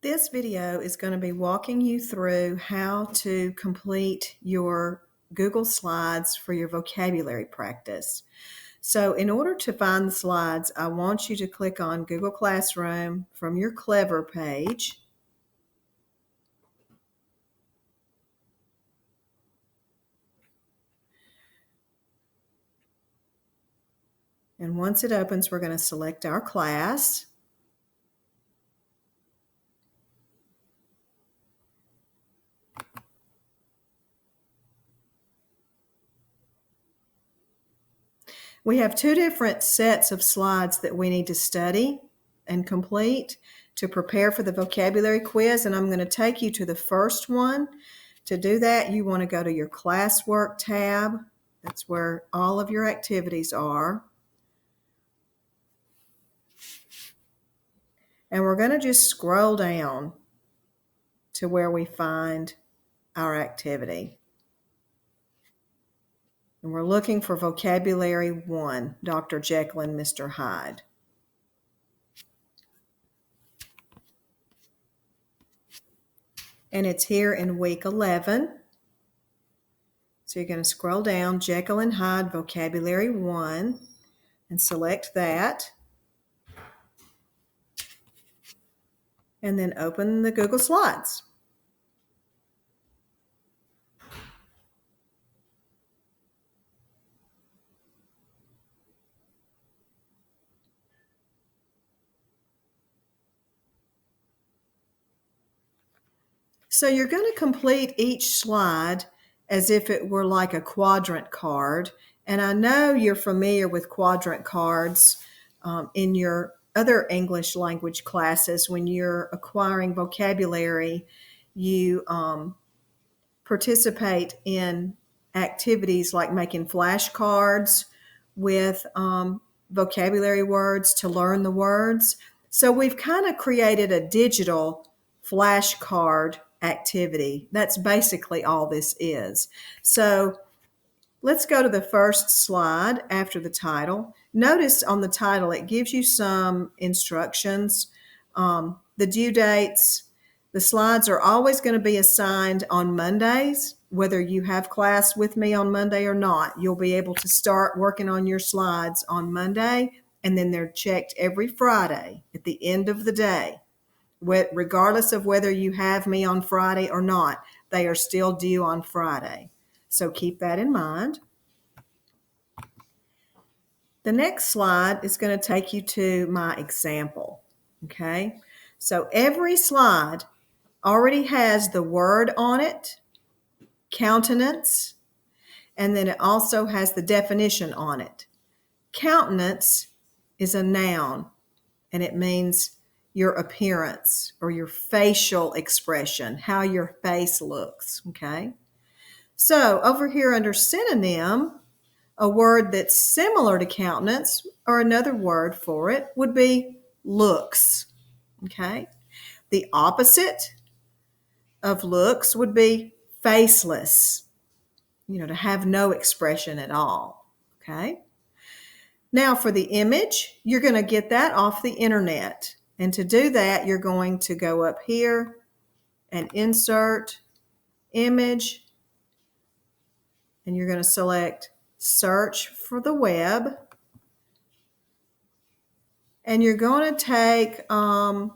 This video is going to be walking you through how to complete your Google Slides for your vocabulary practice. So in order to find the slides, I want you to click on Google Classroom from your Clever page. And once it opens, we're going to select our class. We have two different sets of slides that we need to study and complete to prepare for the vocabulary quiz, and I'm going to take you to the first one. To do that, you want to go to your classwork tab. That's where all of your activities are. And we're going to just scroll down to where we find our activity. And we're looking for Vocabulary 1, Dr. Jekyll and Mr. Hyde. And it's here in week 11. So you're going to scroll down, Jekyll and Hyde, Vocabulary 1, and select that. And then open the Google Slides. So you're going to complete each slide as if it were like a quadrant card. And I know you're familiar with quadrant cards in your other English language classes. When you're acquiring vocabulary, you participate in activities like making flashcards with vocabulary words to learn the words. So we've kind of created a digital flashcard activity. That's basically all this is. So let's go to the first slide after the title. Notice on the title it gives you some instructions, the due dates. The slides are always going to be assigned on Mondays, whether you have class with me on Monday or not. You'll be able to start working on your slides on Monday, and then they're checked every Friday at the end of the day. Regardless of whether you have me on Friday or not, they are still due on Friday. So keep that in mind. The next slide is going to take you to my example. Okay, so every slide already has the word on it, countenance, and then it also has the definition on it. Countenance is a noun, and it means your appearance or your facial expression, how your face looks, okay? So over here under synonym, a word that's similar to countenance or another word for it would be looks, okay? The opposite of looks would be faceless, to have no expression at all, okay? Now for the image, you're going to get that off the internet. And to do that, you're going to go up here and insert image, and you're going to select search for the web. And you're going to take a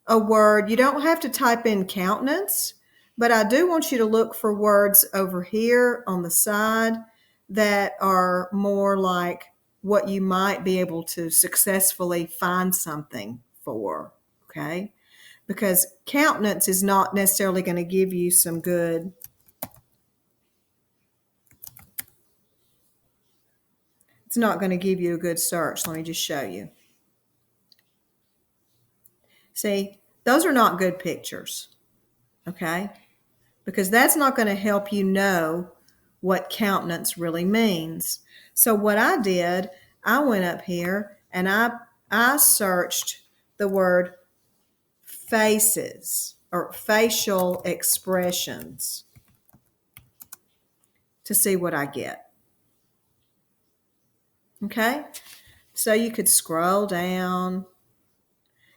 word. You don't have to type in countenance, but I do want you to look for words over here on the side that are more like what you might be able to successfully find something for, okay? Because countenance is not necessarily going to give you some good it's not going to give you a good search. Let me just show you. See, those are not good pictures, okay? Because that's not going to help you know what countenance really means. So what I did, I went up here and I searched the word faces or facial expressions to see what I get. Okay, so you could scroll down,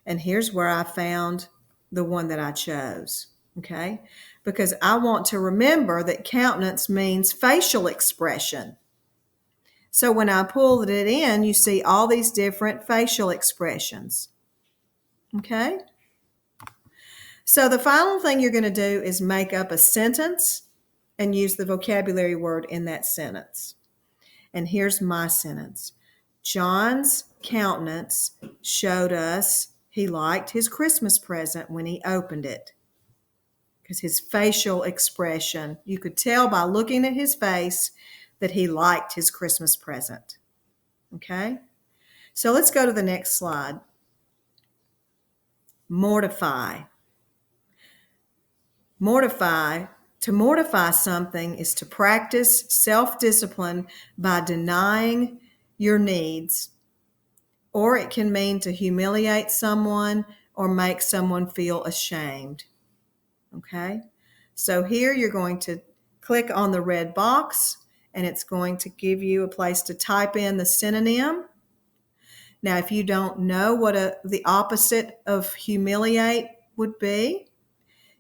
and here's where I found the one that I chose, okay? Because I want to remember that countenance means facial expression. So when I pulled it in, you see all these different facial expressions, okay? So the final thing you're going to do is make up a sentence and use the vocabulary word in that sentence. And here's my sentence. John's countenance showed us he liked his Christmas present when he opened it. Because his facial expression, you could tell by looking at his face that he liked his Christmas present. Okay? So let's go to the next slide. Mortify. Mortify. To mortify something is to practice self-discipline by denying your needs, or it can mean to humiliate someone or make someone feel ashamed. Okay? So here you're going to click on the red box and it's going to give you a place to type in the synonym. Now, if you don't know what the opposite of humiliate would be,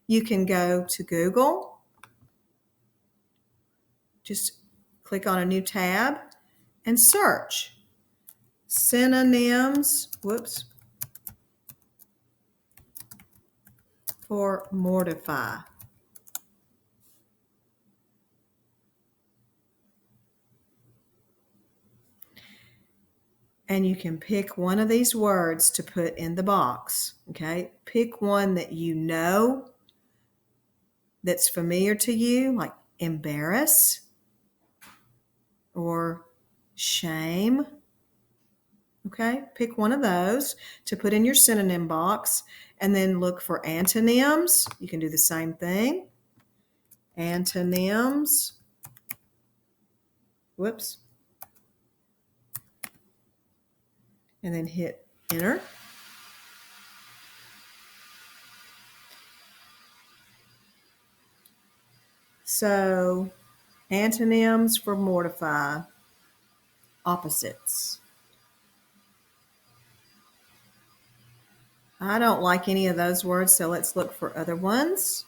you can go to Google. Just click on a new tab and search synonyms, for mortify. And you can pick one of these words to put in the box, okay? Pick one that you know that's familiar to you, like embarrass or shame, okay? Pick one of those to put in your synonym box and then look for antonyms. You can do the same thing. Antonyms. And then hit enter. So, antonyms for mortify, opposites. I don't like any of those words, so let's look for other ones.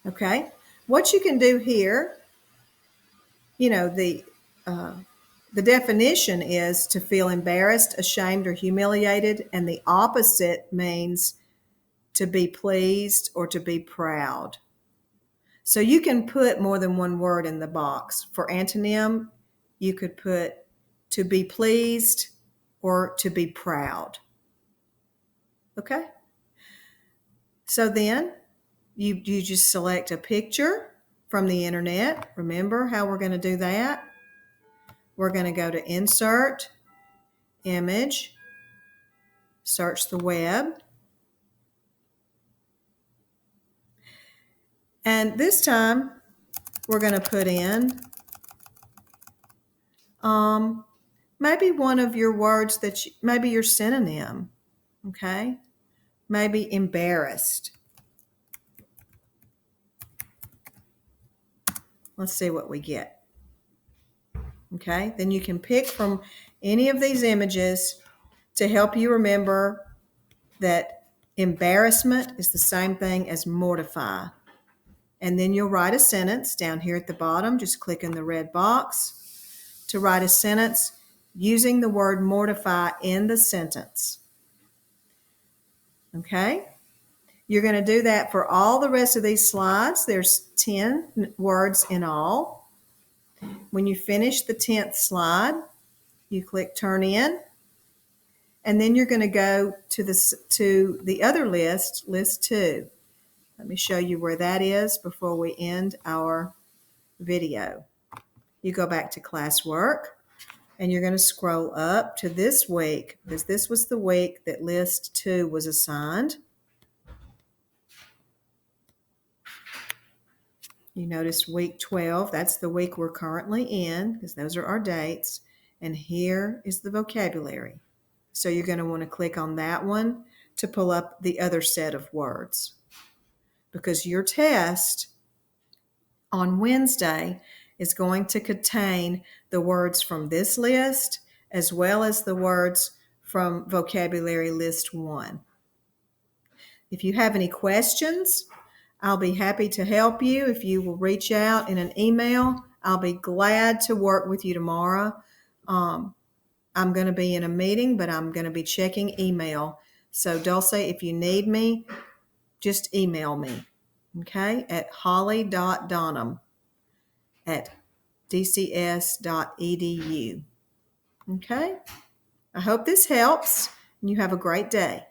Okay, what you can do here, the definition is to feel embarrassed, ashamed, or humiliated, and the opposite means to be pleased or to be proud. So you can put more than one word in the box. For antonym, you could put to be pleased or to be proud. Okay? So then you just select a picture from the internet. Remember how we're going to do that? We're going to go to Insert, Image, search the web. And this time, we're going to put in maybe one of your words maybe your synonym, okay? Maybe embarrassed. Let's see what we get. Okay, then you can pick from any of these images to help you remember that embarrassment is the same thing as mortify. And then you'll write a sentence down here at the bottom. Just click in the red box to write a sentence using the word mortify in the sentence. Okay? You're going to do that for all the rest of these slides. There's 10 words in all. When you finish the 10th slide, you click Turn In, and then you're going to go to the other list, List 2. Let me show you where that is before we end our video. You go back to classwork, and you're going to scroll up to this week, because this was the week that List 2 was assigned. You notice week 12, that's the week we're currently in, because those are our dates. And here is the vocabulary. So you're going to want to click on that one to pull up the other set of words. Because your test on Wednesday is going to contain the words from this list as well as the words from Vocabulary List 1. If you have any questions, I'll be happy to help you. If you will reach out in an email, I'll be glad to work with you tomorrow. I'm going to be in a meeting, but I'm going to be checking email. So Dulce, if you need me, just email me, okay, at holly.donham@dcs.edu. Okay? I hope this helps, and you have a great day.